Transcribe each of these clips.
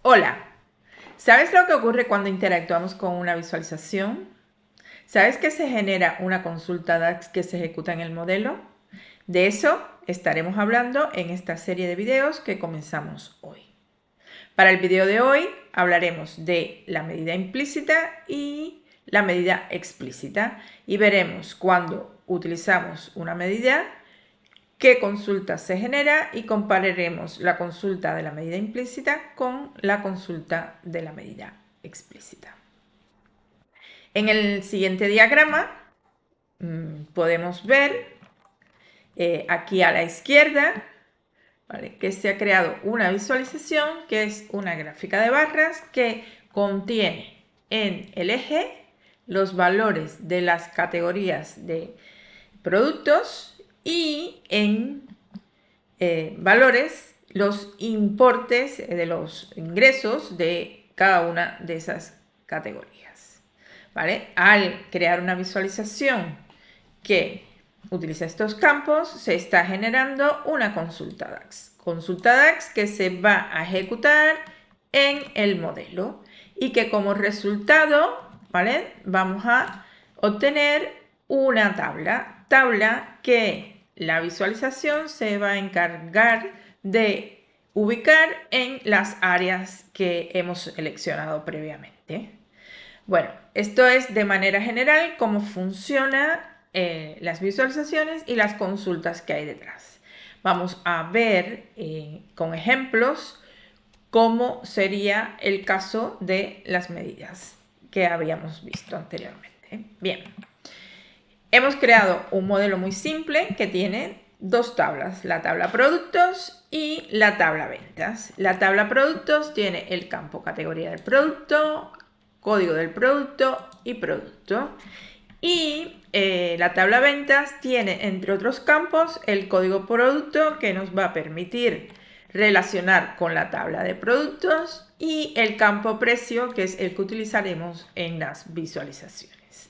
Hola, ¿sabes lo que ocurre cuando interactuamos con una visualización? ¿Sabes que se genera una consulta DAX que se ejecuta en el modelo? De eso estaremos hablando en esta serie de videos que comenzamos hoy. Para el video de hoy hablaremos de la medida implícita y la medida explícita y veremos cuando utilizamos una medida qué consulta se genera y compararemos la consulta de la medida implícita con la consulta de la medida explícita. En el siguiente diagrama podemos ver aquí a la izquierda, ¿vale?, que se ha creado una visualización que es una gráfica de barras que contiene en el eje los valores de las categorías de productos y en valores los importes de los ingresos de cada una de esas categorías, ¿vale? Al crear una visualización que utiliza estos campos, se está generando una consulta DAX. Consulta DAX que se va a ejecutar en el modelo y que como resultado, ¿vale?, vamos a obtener una tabla que la visualización se va a encargar de ubicar en las áreas que hemos seleccionado previamente. Bueno, esto es de manera general cómo funcionan las visualizaciones y las consultas que hay detrás. Vamos a ver con ejemplos cómo sería el caso de las medidas que habíamos visto anteriormente. Bien, hemos creado un modelo muy simple que tiene dos tablas, la tabla productos y la tabla ventas. La tabla productos tiene el campo categoría del producto, código del producto y producto. Y la tabla ventas tiene, entre otros campos, el código producto que nos va a permitir relacionar con la tabla de productos y el campo precio, que es el que utilizaremos en las visualizaciones.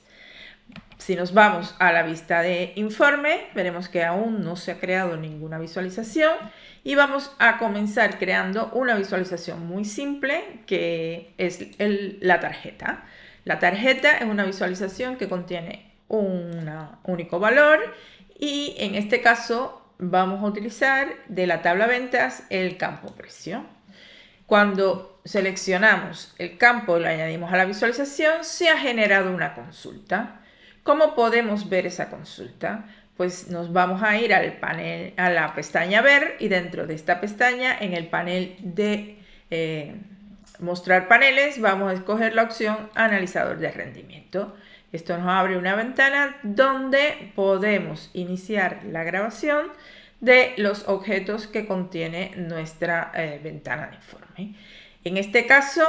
Si nos vamos a la vista de informe, veremos que aún no se ha creado ninguna visualización y vamos a comenzar creando una visualización muy simple que es la tarjeta. La tarjeta es una visualización que contiene un único valor y en este caso vamos a utilizar de la tabla ventas el campo precio. Cuando seleccionamos el campo y lo añadimos a la visualización, se ha generado una consulta. ¿Cómo podemos ver esa consulta? Pues nos vamos a ir al panel, a la pestaña Ver, y dentro de esta pestaña, en el panel de Mostrar paneles, vamos a escoger la opción Analizador de rendimiento. Esto nos abre una ventana donde podemos iniciar la grabación de los objetos que contiene nuestra ventana de informe. En este caso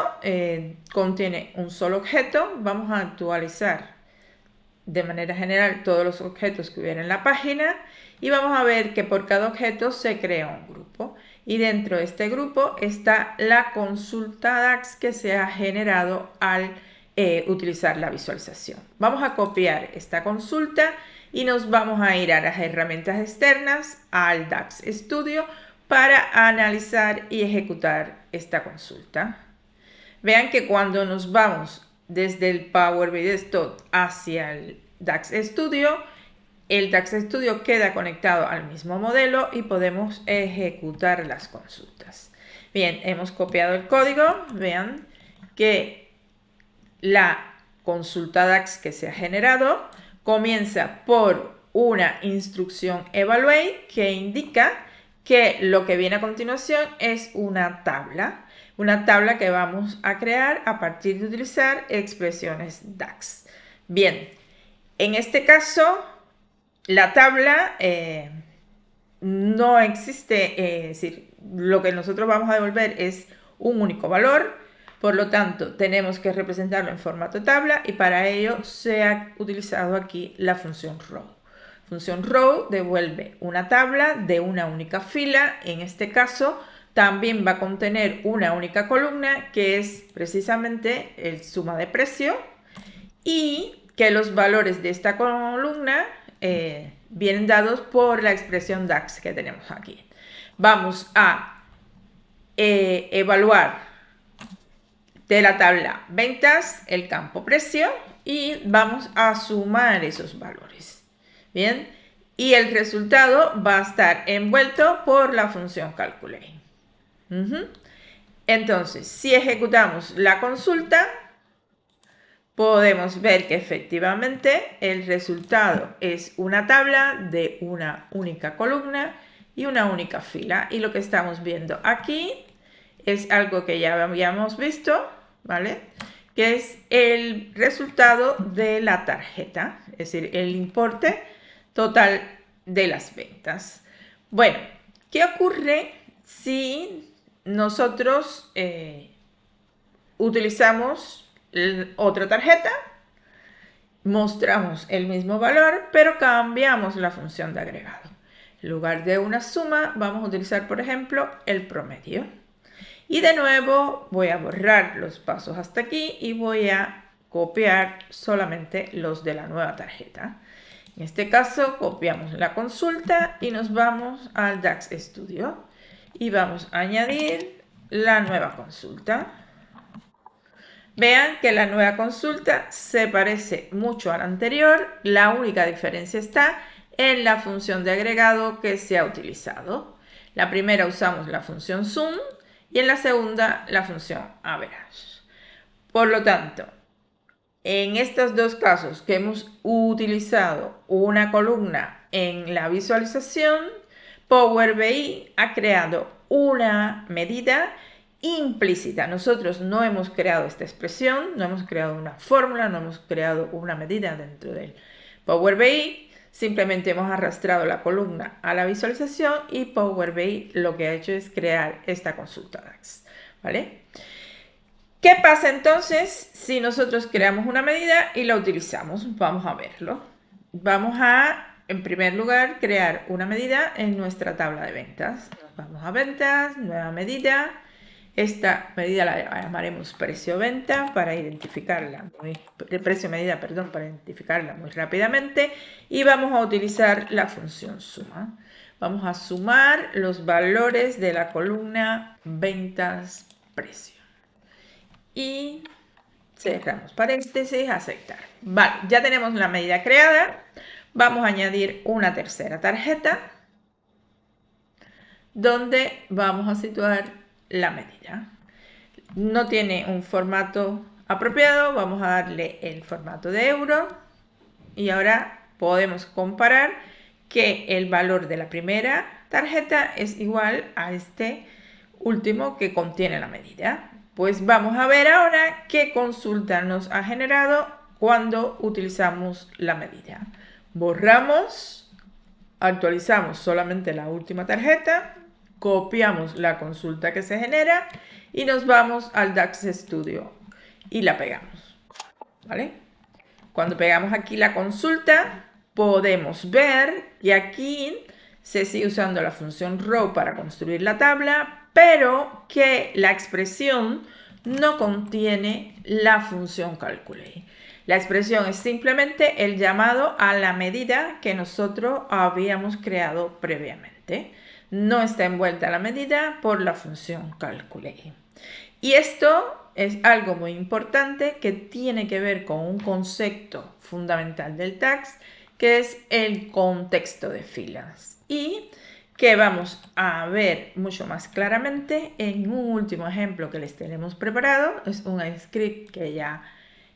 contiene un solo objeto. Vamos a actualizar de manera general todos los objetos que hubiera en la página y vamos a ver que por cada objeto se crea un grupo y dentro de este grupo está la consulta DAX que se ha generado al utilizar la visualización. Vamos a copiar esta consulta y nos vamos a ir a las herramientas externas, al DAX Studio, para analizar y ejecutar esta consulta. Vean que cuando nos vamos desde el Power BI Desktop hacia el DAX Studio, el DAX Studio queda conectado al mismo modelo y podemos ejecutar las consultas. Bien, hemos copiado el código. Vean que la consulta DAX que se ha generado comienza por una instrucción evaluate que indica que lo que viene a continuación es una tabla que vamos a crear a partir de utilizar expresiones DAX. Bien, en este caso la tabla no existe, es decir, lo que nosotros vamos a devolver es un único valor, por lo tanto tenemos que representarlo en formato tabla y para ello se ha utilizado aquí la función row. Función row devuelve una tabla de una única fila, en este caso también va a contener una única columna que es precisamente el suma de precio y que los valores de esta columna vienen dados por la expresión DAX que tenemos aquí. Vamos a evaluar de la tabla ventas, el campo precio, y vamos a sumar esos valores. Bien, y el resultado va a estar envuelto por la función calculate. Entonces, si ejecutamos la consulta, podemos ver que efectivamente el resultado es una tabla de una única columna y una única fila. Y lo que estamos viendo aquí es algo que ya habíamos visto, ¿vale? Que es el resultado de la tarjeta, es decir, el importe total de las ventas. Bueno, ¿qué ocurre si nosotros utilizamos otra tarjeta? Mostramos el mismo valor, pero cambiamos la función de agregado. En lugar de una suma, vamos a utilizar, por ejemplo, el promedio. Y de nuevo voy a borrar los pasos hasta aquí y voy a copiar solamente los de la nueva tarjeta. En este caso copiamos la consulta y nos vamos al DAX Studio y vamos a añadir la nueva consulta. Vean que la nueva consulta se parece mucho a la anterior, la única diferencia está en la función de agregado que se ha utilizado. La primera usamos la función sum y en la segunda la función average. Por lo tanto, en estos dos casos que hemos utilizado una columna en la visualización, Power BI ha creado una medida implícita. Nosotros no hemos creado esta expresión, no hemos creado una fórmula, no hemos creado una medida dentro del Power BI. Simplemente hemos arrastrado la columna a la visualización y Power BI lo que ha hecho es crear esta consulta DAX, ¿vale? ¿Qué pasa entonces si nosotros creamos una medida y la utilizamos? Vamos a verlo. Vamos a, en primer lugar, crear una medida en nuestra tabla de ventas. Vamos a ventas, nueva medida. Esta medida la llamaremos precio-venta para identificarla, precio-medida, perdón, para identificarla muy rápidamente. Y vamos a utilizar la función suma. Vamos a sumar los valores de la columna ventas-precio. Y cerramos paréntesis, aceptar. Vale, ya tenemos la medida creada. Vamos a añadir una tercera tarjeta donde vamos a situar la medida. No tiene un formato apropiado, vamos a darle el formato de euro y ahora podemos comparar que el valor de la primera tarjeta es igual a este último que contiene la medida. Pues vamos a ver ahora qué consulta nos ha generado cuando utilizamos la medida. Borramos, actualizamos solamente la última tarjeta, copiamos la consulta que se genera y nos vamos al DAX Studio y la pegamos, ¿vale? Cuando pegamos aquí la consulta, podemos ver que aquí se sigue usando la función row para construir la tabla, pero que la expresión no contiene la función calculate. La expresión es simplemente el llamado a la medida que nosotros habíamos creado previamente. No está envuelta la medida por la función calculate. Y esto es algo muy importante que tiene que ver con un concepto fundamental del DAX, que es el contexto de filas. Y que vamos a ver mucho más claramente en un último ejemplo que les tenemos preparado. Es un script que ya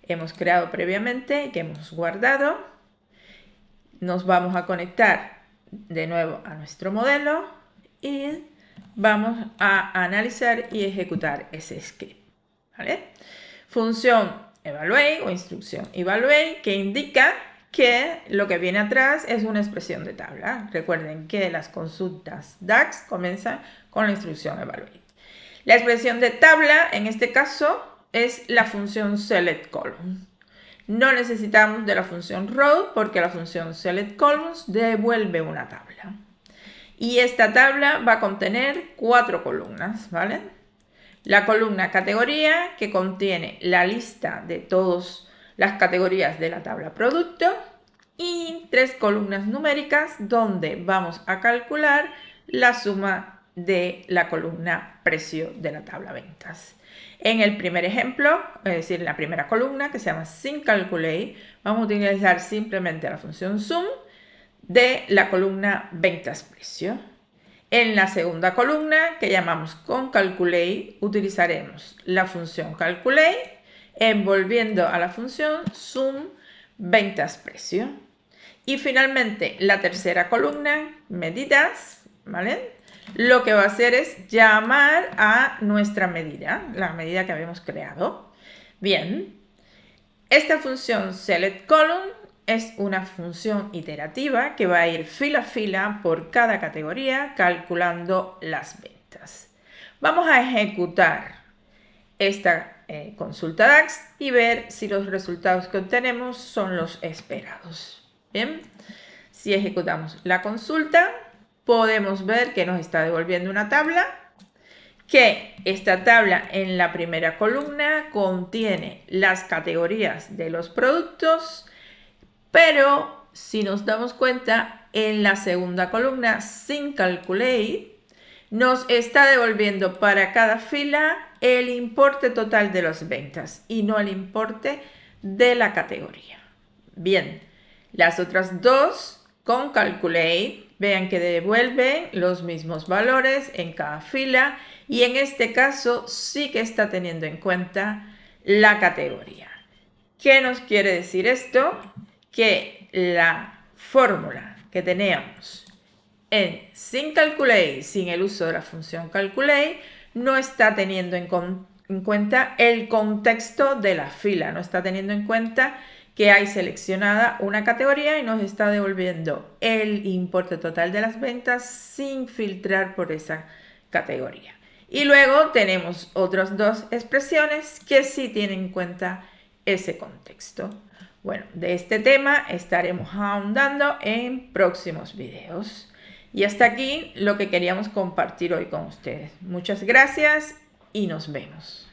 hemos creado previamente, que hemos guardado. Nos vamos a conectar de nuevo a nuestro modelo y vamos a analizar y ejecutar ese script, ¿vale? Función evaluate o instrucción evaluate que indica que lo que viene atrás es una expresión de tabla. Recuerden que las consultas DAX comienzan con la instrucción evaluate. La expresión de tabla, en este caso, es la función select column. No necesitamos de la función row porque la función select columns devuelve una tabla. Y esta tabla va a contener 4 columnas, ¿vale? La columna categoría, que contiene la lista de todas las categorías de la tabla producto, y 3 columnas numéricas donde vamos a calcular la suma de la columna precio de la tabla ventas. En el primer ejemplo, es decir, en la primera columna que se llama sin calculate, vamos a utilizar simplemente la función sum de la columna ventas precio. En la segunda columna que llamamos con calculate, utilizaremos la función calculate envolviendo a la función sum ventas precio. Y finalmente la tercera columna, medidas, ¿vale? Lo que va a hacer es llamar a nuestra medida, la medida que habíamos creado. Bien, esta función selectColumn es una función iterativa que va a ir fila a fila por cada categoría calculando las ventas. Vamos a ejecutar esta consulta DAX y ver si los resultados que obtenemos son los esperados. Bien, si ejecutamos la consulta, podemos ver que nos está devolviendo una tabla, que esta tabla en la primera columna contiene las categorías de los productos, pero si nos damos cuenta, en la segunda columna, sin calculate, nos está devolviendo para cada fila el importe total de las ventas y no el importe de la categoría. Bien, las otras dos con calculate, vean que devuelve los mismos valores en cada fila y en este caso sí que está teniendo en cuenta la categoría. ¿Qué nos quiere decir esto? Que la fórmula que teníamos en sin calculate, sin el uso de la función calculate, no está teniendo en cuenta el contexto de la fila, no está teniendo en cuenta que hay seleccionada una categoría y nos está devolviendo el importe total de las ventas sin filtrar por esa categoría. Y luego tenemos otras dos expresiones que sí tienen en cuenta ese contexto. Bueno, de este tema estaremos ahondando en próximos videos. Y hasta aquí lo que queríamos compartir hoy con ustedes. Muchas gracias y nos vemos.